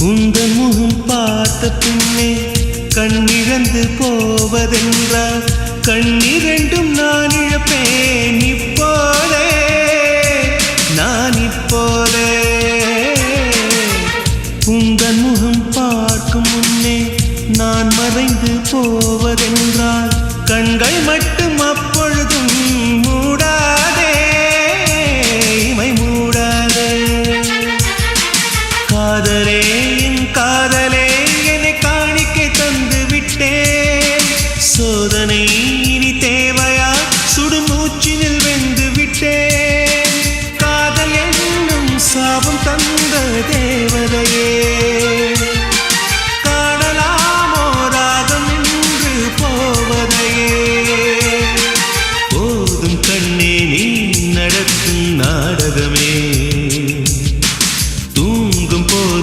உந்தன் முகம் பார்த்த பின்னே கண்ணிழந்து போவதென்றால் கண்ணிரண்டும் நான் இழப்பேன் இப்போதே நான் இப்போதே உந்தன் முகம் பார்க்கும் முன்னே நான் மறைந்து போவதென்றால் கண்கள் மட்டும் அப்பொழுதும் மூடாதே இமை மூடாதே காதலே